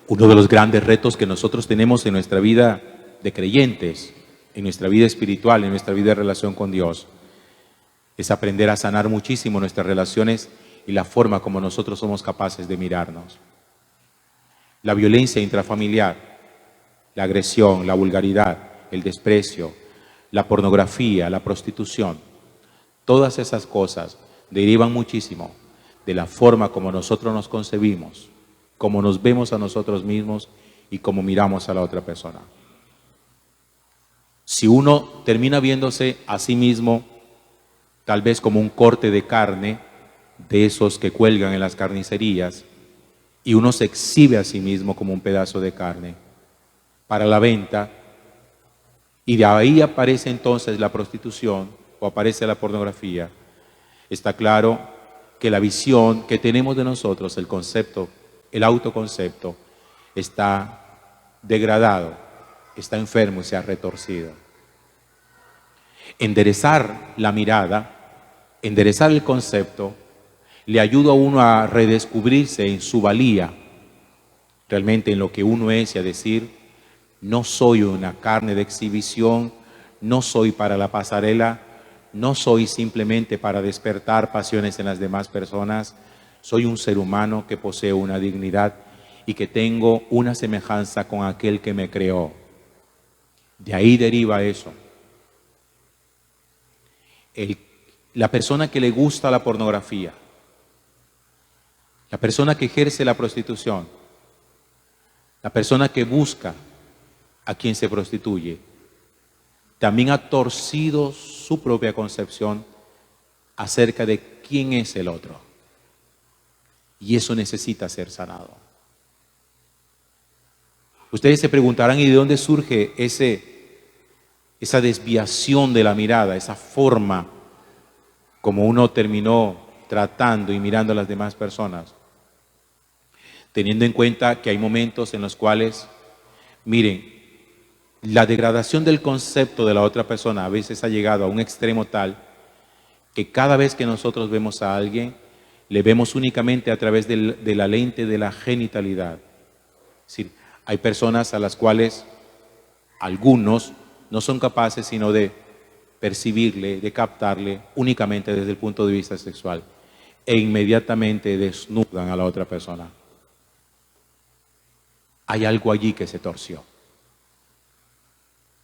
Uno de los grandes retos que nosotros tenemos en nuestra vida de creyentes, en nuestra vida espiritual, en nuestra vida de relación con Dios, es aprender a sanar muchísimo nuestras relaciones y la forma como nosotros somos capaces de mirarnos. La violencia intrafamiliar, la agresión, la vulgaridad, el desprecio, la pornografía, la prostitución, todas esas cosas derivan muchísimo de la forma como nosotros nos concebimos, cómo nos vemos a nosotros mismos y cómo miramos a la otra persona. Si uno termina viéndose a sí mismo tal vez como un corte de carne, de esos que cuelgan en las carnicerías, y uno se exhibe a sí mismo como un pedazo de carne para la venta, y de ahí aparece entonces la prostitución o aparece la pornografía, está claro que la visión que tenemos de nosotros, el concepto, el autoconcepto, está degradado, está enfermo y se ha retorcido. Enderezar la mirada, enderezar el concepto, le ayuda a uno a redescubrirse en su valía, realmente en lo que uno es, y a decir: no soy una carne de exhibición, no soy para la pasarela, no soy simplemente para despertar pasiones en las demás personas, soy un ser humano que posee una dignidad y que tengo una semejanza con aquel que me creó. De ahí deriva eso. La persona que le gusta la pornografía, la persona que ejerce la prostitución, la persona que busca a quien se prostituye, también ha torcido su propia concepción acerca de quién es el otro. Y eso necesita ser sanado. Ustedes se preguntarán: ¿y de dónde surge esa desviación de la mirada, esa forma como uno terminó tratando y mirando a las demás personas? Teniendo en cuenta que hay momentos en los cuales, miren, la degradación del concepto de la otra persona a veces ha llegado a un extremo tal que cada vez que nosotros vemos a alguien, le vemos únicamente a través de la lente de la genitalidad. Es decir, hay personas a las cuales algunos no son capaces sino de percibirle, de captarle únicamente desde el punto de vista sexual, e inmediatamente desnudan a la otra persona. Hay algo allí que se torció.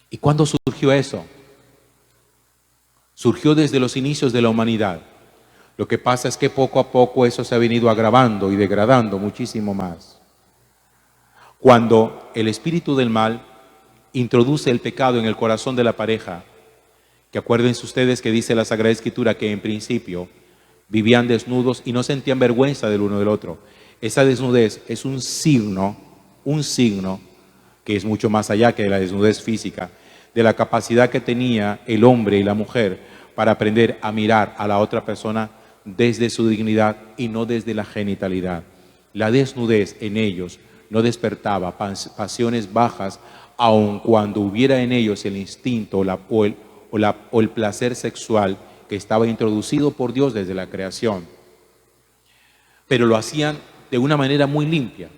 ¿Y cuándo surgió eso? Surgió desde los inicios de la humanidad. Lo que pasa es que poco a poco eso se ha venido agravando y degradando muchísimo más. Cuando el espíritu del mal introduce el pecado en el corazón de la pareja, que acuérdense ustedes que dice la Sagrada Escritura que en principio vivían desnudos y no sentían vergüenza del uno del otro. Esa desnudez es un signo que es mucho más allá que de la desnudez física, de la capacidad que tenía el hombre y la mujer para aprender a mirar a la otra persona desde su dignidad y no desde la genitalidad. La desnudez en ellos no despertaba pasiones bajas, aun cuando hubiera en ellos el instinto o el placer sexual que estaba introducido por Dios desde la creación. Pero lo hacían de una manera muy limpia.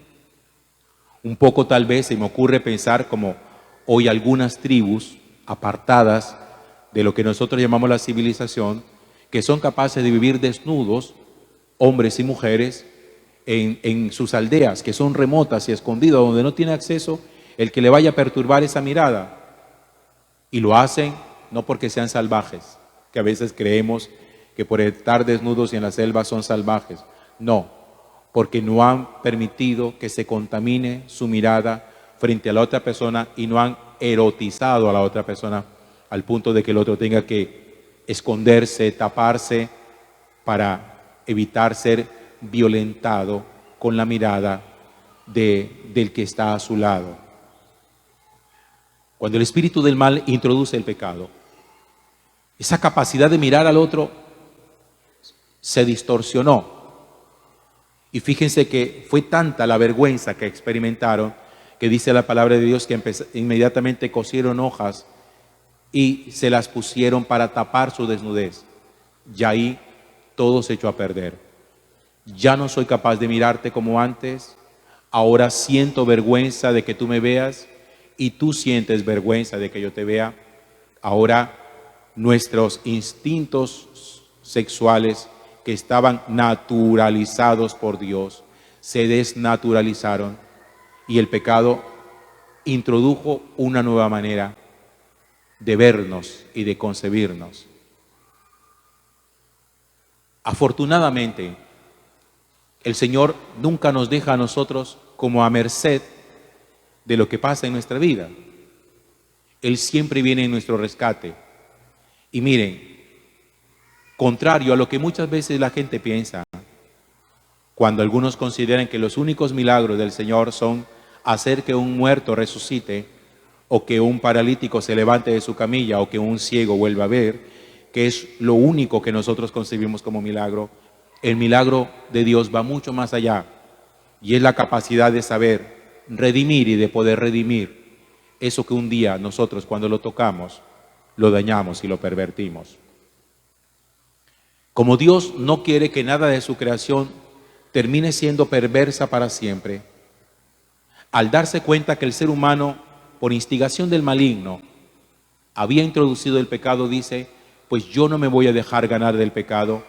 Un poco tal vez se me ocurre pensar como hoy algunas tribus apartadas de lo que nosotros llamamos la civilización, que son capaces de vivir desnudos, hombres y mujeres, en sus aldeas, que son remotas y escondidas, donde no tiene acceso el que le vaya a perturbar esa mirada. Y lo hacen no porque sean salvajes, que a veces creemos que por estar desnudos y en la selva son salvajes. No, porque no han permitido que se contamine su mirada frente a la otra persona y no han erotizado a la otra persona al punto de que el otro tenga que esconderse, taparse para evitar ser violentado con la mirada del que está a su lado. Cuando el espíritu del mal introduce el pecado, esa capacidad de mirar al otro se distorsionó. Y fíjense que fue tanta la vergüenza que experimentaron que dice la palabra de Dios que inmediatamente cosieron hojas y se las pusieron para tapar su desnudez. Y ahí todo se echó a perder. Ya no soy capaz de mirarte como antes, ahora siento vergüenza de que tú me veas y tú sientes vergüenza de que yo te vea. Ahora nuestros instintos sexuales que estaban naturalizados por Dios se desnaturalizaron y el pecado introdujo una nueva manera de vernos y de concebirnos. Afortunadamente, el Señor nunca nos deja a nosotros como a merced de lo que pasa en nuestra vida. Él siempre viene en nuestro rescate. Y miren, contrario a lo que muchas veces la gente piensa, cuando algunos consideran que los únicos milagros del Señor son hacer que un muerto resucite, o que un paralítico se levante de su camilla, o que un ciego vuelva a ver, que es lo único que nosotros concebimos como milagro. El milagro de Dios va mucho más allá, y es la capacidad de saber redimir y de poder redimir eso que un día nosotros, cuando lo tocamos, lo dañamos y lo pervertimos. Como Dios no quiere que nada de su creación termine siendo perversa para siempre, al darse cuenta que el ser humano, por instigación del maligno, había introducido el pecado, dice: pues yo no me voy a dejar ganar del pecado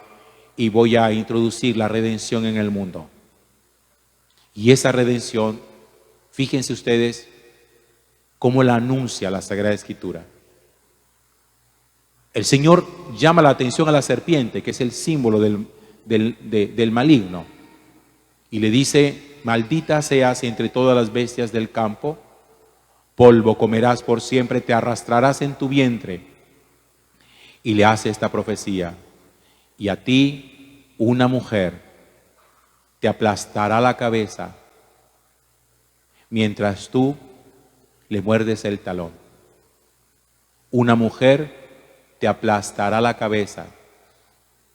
y voy a introducir la redención en el mundo. Y esa redención, fíjense ustedes cómo la anuncia la Sagrada Escritura. El Señor llama la atención a la serpiente, que es el símbolo del maligno, y le dice: maldita seas entre todas las bestias del campo, polvo comerás por siempre, te arrastrarás en tu vientre. Y le hace esta profecía: y a ti una mujer te aplastará la cabeza mientras tú le muerdes el talón. Una mujer te aplastará la cabeza.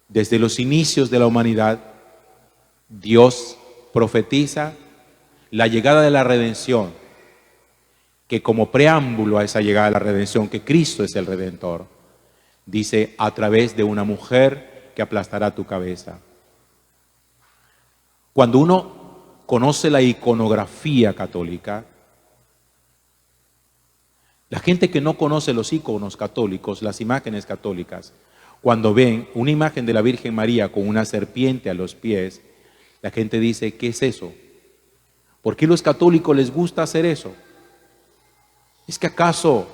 Desde los inicios de la humanidad, Dios profetiza la llegada de la redención, que como preámbulo a esa llegada de la redención, que Cristo es el Redentor, dice: a través de una mujer que aplastará tu cabeza. Cuando uno conoce la iconografía católica, la gente que no conoce los iconos católicos, las imágenes católicas, cuando ven una imagen de la Virgen María con una serpiente a los pies, la gente dice: ¿qué es eso? ¿Por qué los católicos les gusta hacer eso? ¿Es que acaso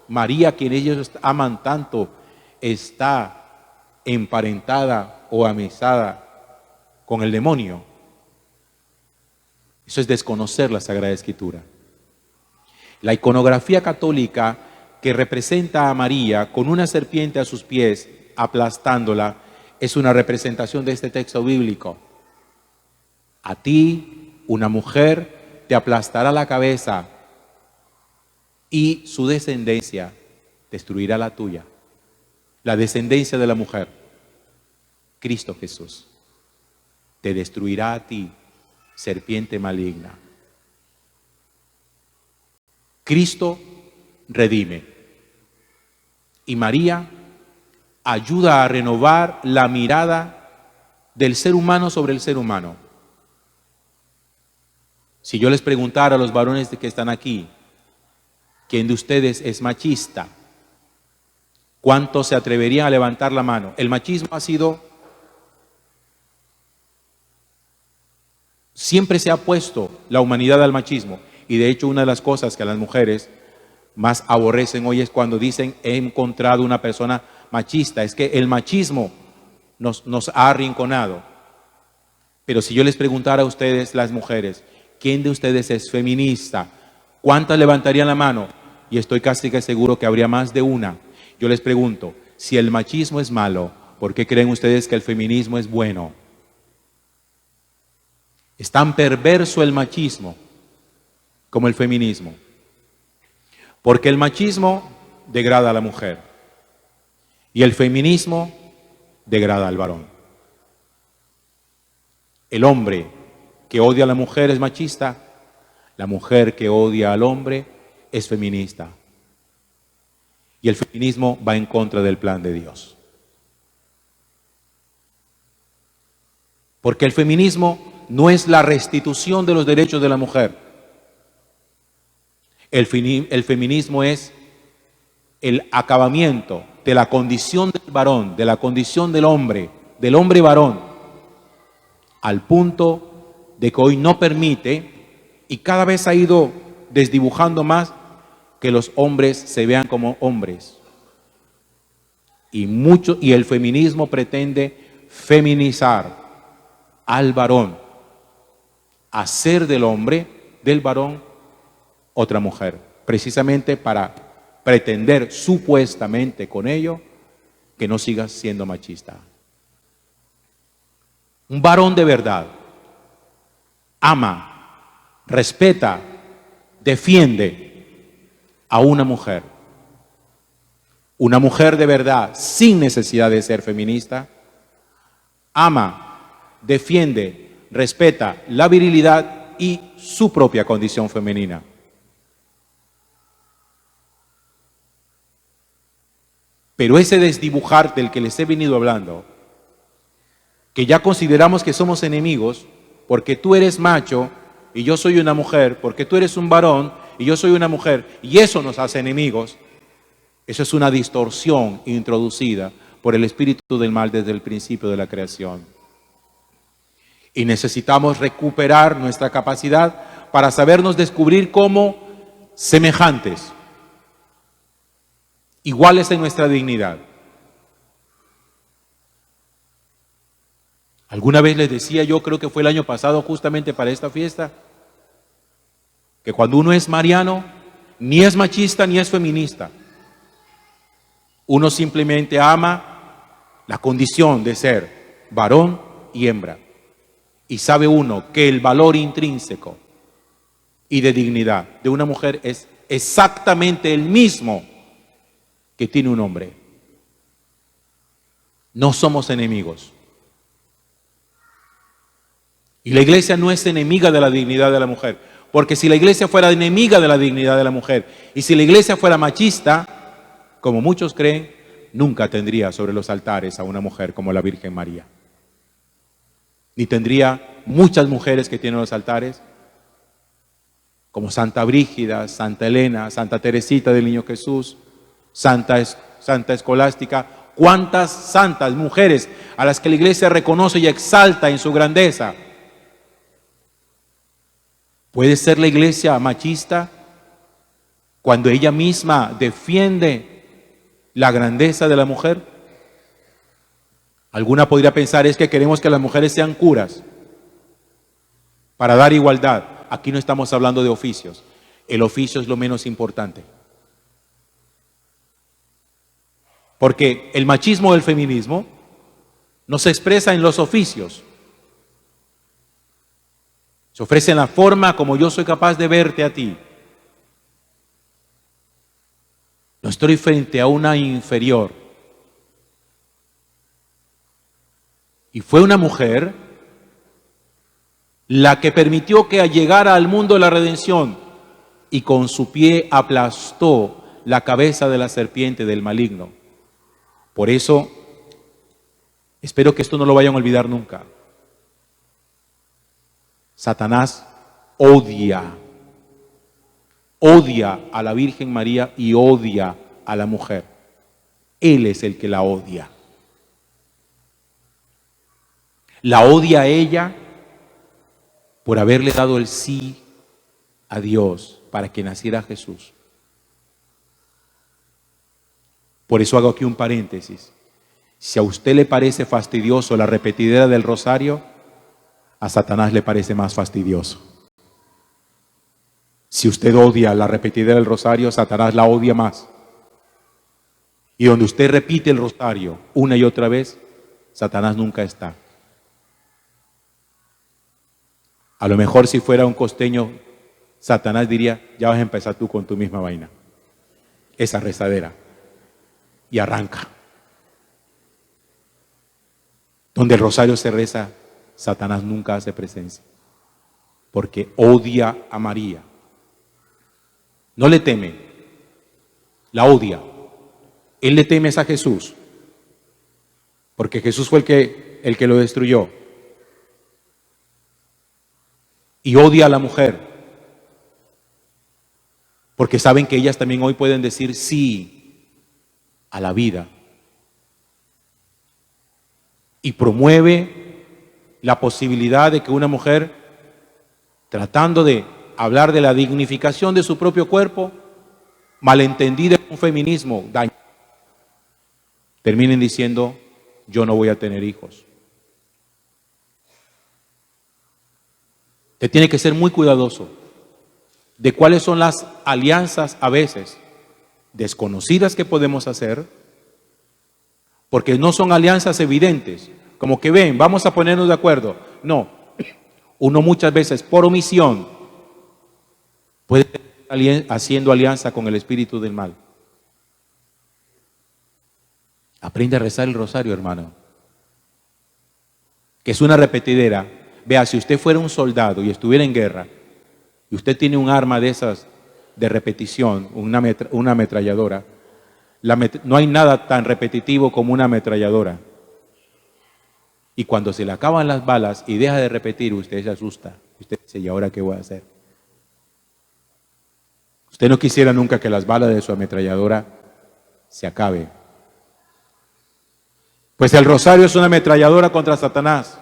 María, quien ellos aman tanto, está emparentada o amizada con el demonio? Eso es desconocer la Sagrada Escritura. La iconografía católica, que representa a María con una serpiente a sus pies aplastándola, es una representación de este texto bíblico. A ti una mujer te aplastará la cabeza y su descendencia destruirá la tuya. La descendencia de la mujer, Cristo Jesús, te destruirá a ti, serpiente maligna. Cristo redime y María ayuda a renovar la mirada del ser humano sobre el ser humano. Si yo les preguntara a los varones que están aquí, ¿quién de ustedes es machista? ¿Cuántos se atreverían a levantar la mano? El machismo siempre se ha opuesto la humanidad al machismo. Y de hecho, una de las cosas que a las mujeres más aborrecen hoy es cuando dicen: he encontrado una persona machista. Es que el machismo nos ha arrinconado. Pero si yo les preguntara a ustedes, las mujeres, ¿quién de ustedes es feminista? ¿Cuántas levantarían la mano? Y estoy casi que seguro que habría más de una. Yo les pregunto: si el machismo es malo, ¿por qué creen ustedes que el feminismo es bueno? Es tan perverso el machismo como el feminismo. Porque el machismo degrada a la mujer y el feminismo degrada al varón. El hombre que odia a la mujer es machista, la mujer que odia al hombre es feminista. Y el feminismo va en contra del plan de Dios. Porque el feminismo no es la restitución de los derechos de la mujer. El feminismo es el acabamiento de la condición del varón, de la condición del hombre varón, al punto de que hoy no permite, y cada vez ha ido desdibujando más, que los hombres se vean como hombres. Y el feminismo pretende feminizar al varón, hacer del hombre, del varón, otra mujer, precisamente para pretender supuestamente con ello que no sigas siendo machista. Un varón de verdad ama, respeta, defiende a una mujer. Una mujer de verdad, sin necesidad de ser feminista, ama, defiende, respeta la virilidad y su propia condición femenina. Pero ese desdibujar del que les he venido hablando, que ya consideramos que somos enemigos, porque tú eres macho y yo soy una mujer, porque tú eres un varón y yo soy una mujer, y eso nos hace enemigos, eso es una distorsión introducida por el espíritu del mal desde el principio de la creación. Y necesitamos recuperar nuestra capacidad para sabernos descubrir como semejantes, iguales en nuestra dignidad. Alguna vez les decía, yo creo que fue el año pasado justamente para esta fiesta, que cuando uno es mariano, ni es machista ni es feminista. Uno simplemente ama la condición de ser varón y hembra. Y sabe uno que el valor intrínseco y de dignidad de una mujer es exactamente el mismo que tiene un hombre. No somos enemigos. Y la iglesia no es enemiga de la dignidad de la mujer, porque si la iglesia fuera enemiga de la dignidad de la mujer, y si la iglesia fuera machista, como muchos creen, nunca tendría sobre los altares a una mujer como la Virgen María. Ni tendría muchas mujeres que tienen los altares, como Santa Brígida, Santa Elena, Santa Teresita del Niño Jesús, Santa Escolástica. ¿Cuántas santas mujeres a las que la iglesia reconoce y exalta en su grandeza? ¿Puede ser la iglesia machista cuando ella misma defiende la grandeza de la mujer? Alguna podría pensar, es que queremos que las mujeres sean curas para dar igualdad. Aquí no estamos hablando de oficios. El oficio es lo menos importante. Porque el machismo del feminismo no se expresa en los oficios. Se ofrece en la forma como yo soy capaz de verte a ti. No estoy frente a una inferior. Y fue una mujer la que permitió que llegara al mundo la redención y con su pie aplastó la cabeza de la serpiente del maligno. Por eso, espero que esto no lo vayan a olvidar nunca. Satanás odia a la Virgen María y odia a la mujer. Él es el que la odia. La odia a ella por haberle dado el sí a Dios para que naciera Jesús. Por eso hago aquí un paréntesis. Si a usted le parece fastidioso la repetidera del rosario, a Satanás le parece más fastidioso. Si usted odia la repetidera del rosario, Satanás la odia más. Y donde usted repite el rosario una y otra vez, Satanás nunca está. A lo mejor si fuera un costeño, Satanás diría, ya vas a empezar tú con tu misma vaina. Esa rezadera. Y arranca. Donde el rosario se reza, Satanás nunca hace presencia. Porque odia a María. No le teme, la odia. Él le teme a Jesús. Porque Jesús fue el que lo destruyó. y odia a la mujer, porque saben que ellas también hoy pueden decir sí a la vida, y promueve la posibilidad de que una mujer, tratando de hablar de la dignificación de su propio cuerpo, malentendida con un feminismo daño, terminen diciendo: yo no voy a tener hijos. Usted tiene que ser muy cuidadoso de cuáles son las alianzas a veces desconocidas que podemos hacer, porque no son alianzas evidentes, como que ven, vamos a ponernos de acuerdo. No, uno muchas veces por omisión puede estar haciendo alianza con el espíritu del mal. Aprende a rezar el rosario, hermano, que es una repetidera. Vea, si usted fuera un soldado y estuviera en guerra, y usted tiene un arma de esas de repetición, una ametralladora, no hay nada tan repetitivo como una ametralladora. Y cuando se le acaban las balas y deja de repetir, usted se asusta. Usted dice: ¿y ahora qué voy a hacer? Usted no quisiera nunca que las balas de su ametralladora se acaben. Pues el rosario es una ametralladora contra Satanás.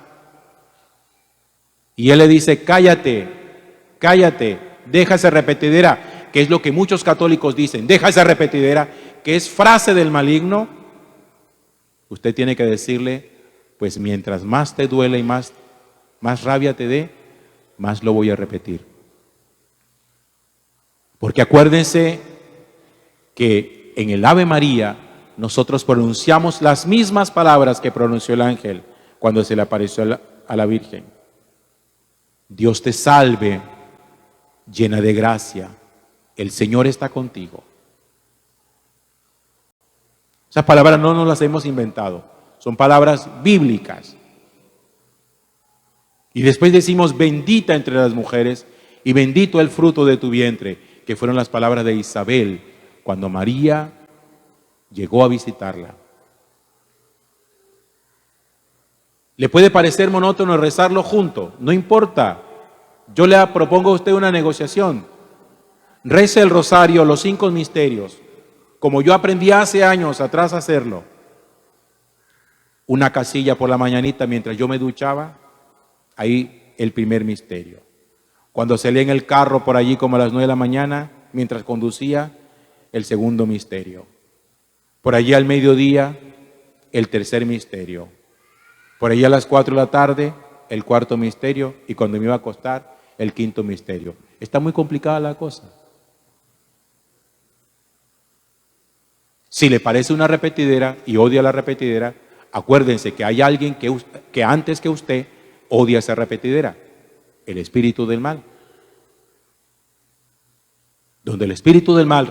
Y él le dice: cállate, cállate, deja esa repetidera, que es lo que muchos católicos dicen, deja esa repetidera, que es frase del maligno. Usted tiene que decirle: pues mientras más te duele y más rabia te dé, más lo voy a repetir. Porque acuérdense que en el Ave María nosotros pronunciamos las mismas palabras que pronunció el ángel cuando se le apareció a la Virgen. Dios te salve, llena de gracia, el Señor está contigo. Esas palabras no nos las hemos inventado, son palabras bíblicas. Y después decimos: bendita entre las mujeres y bendito el fruto de tu vientre, que fueron las palabras de Isabel cuando María llegó a visitarla. ¿Le puede parecer monótono rezarlo junto? No importa. Yo le propongo a usted una negociación. Rece el rosario, los 5 misterios, como yo aprendí hace años atrás a hacerlo. Una casilla por la mañanita mientras yo me duchaba, ahí el primer misterio. Cuando salía en el carro por allí como a las 9 de la mañana, mientras conducía, el segundo misterio. Por allí al mediodía, el tercer misterio. Por allí a las 4 de la tarde, el cuarto misterio. Y cuando me iba a acostar, el quinto misterio. Está muy complicada la cosa. Si le parece una repetidera y odia la repetidera, acuérdense que hay alguien que antes que usted odia esa repetidera, el espíritu del mal. Donde el espíritu del mal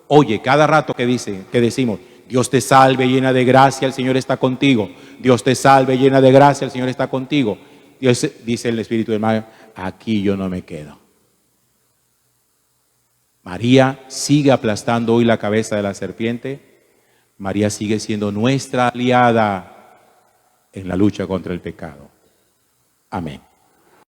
oye cada rato que decimos: Dios te salve, llena de gracia, el Señor está contigo. Dios te salve, llena de gracia, el Señor está contigo. Dios, dice el espíritu del mal: aquí yo no me quedo. María sigue aplastando hoy la cabeza de la serpiente. María sigue siendo nuestra aliada en la lucha contra el pecado. Amén.